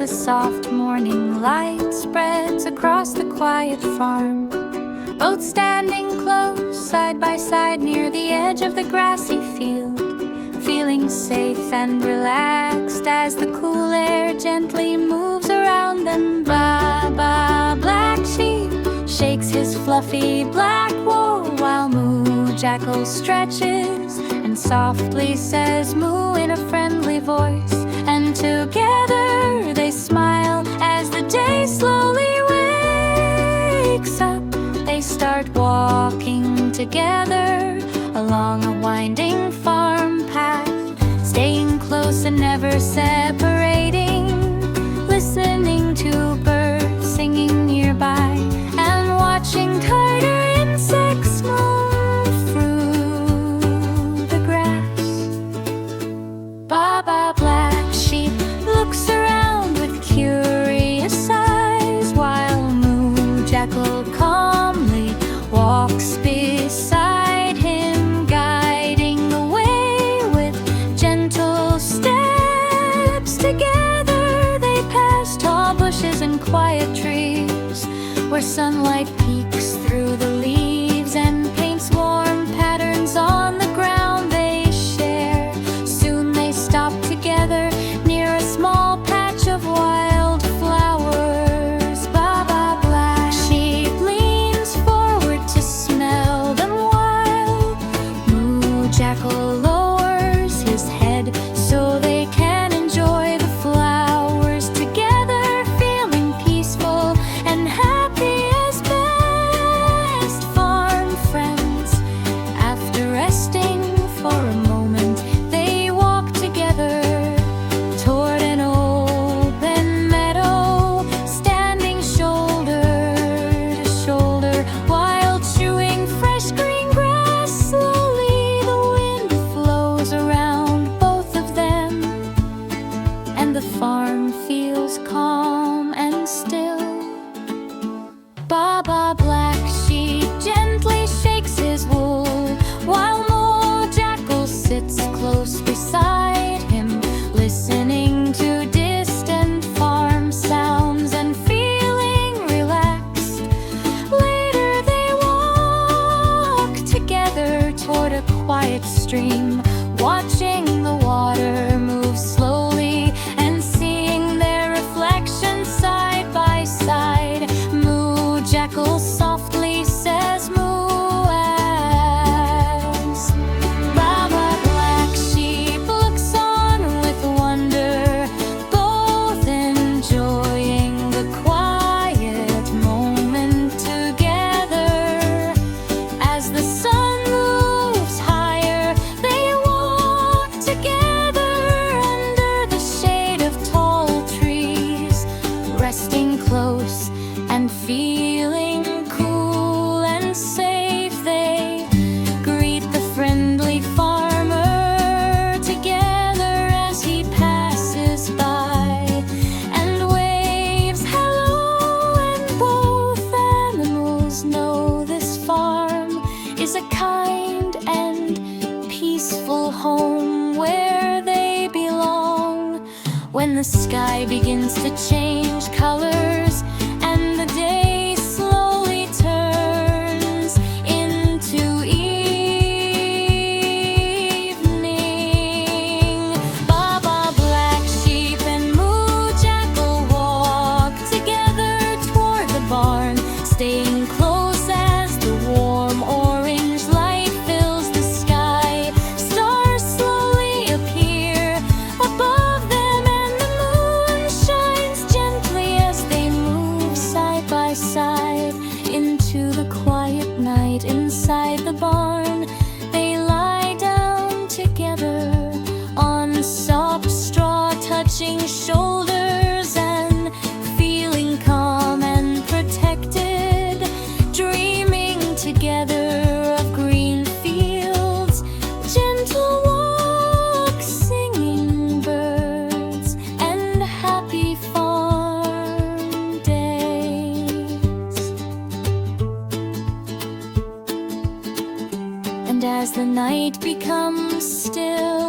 the soft morning light spreads across the quiet farm. Both standing close, side by side, near the edge of the grassy field, feeling safe and relaxed as the cool air gently moves around them. Baa Baa, black sheep, shakes his fluffy black wool, while Moo Jackal stretches and softly says moo in a friendly voice. And together they smile as the day slowly wakes up. They start walking together along a winding farm path, staying close and never separating, listening to birds singing nearby and watching tiger insects move through the grass. Baa Baa, black sheep, looks around with curious eyes, while Moo Jackal calmly walks beside him, guiding the way with gentle steps. Together they pass tall bushes and quiet trees, where sunlight peeks through the leaves and paints warm patterns on the ground they share. Soon they stop together near a small patch of wild flowers. Baa Baa, black sheep, leans forward to smell them, while Moo Jackal lowers his head so they can enjoy the flowers together, feeling peaceful and happy as best farm friends. After resting for a moment, they walk together toward an open meadow, standing shoulder to shoulder while chewing fresh green grass. Slowly the wind flows around both of them, and the farm feels calm and still. Baa Baa, black sheep, gently shakes his wool, while Moo Jackal sits close beside him, listening to distant farm sounds and feeling relaxed. Later they walk together toward a quiet stream, watching the water move slowly and seeing their reflections side by side. Moo Jackal softly says moo as Baa Baa, black sheep, looks on with wonder, both enjoying the quiet moment together. As the sun moves higher, they walk together under the shade of tall trees, resting close and feeling cool and safe. They greet the friendly farmer together as he passes by and waves hello, and both animals know this farm is a kind and peaceful home where they belong. When the sky begins to change colors and the day slowly turns into evening, Baa Baa, black sheep, and Moo Jackal walk together toward the barn, staying close as the warm orange light fills the sky. Stars slowly appear above them, and the moon shines gently as they move side by side into the quiet night. Inside the barn they lie down together on soft straw, touching shoulders and feeling calm and protected, dreaming together of green fields, gentle walks, singing birds, and happy farm days. And as the night becomes still,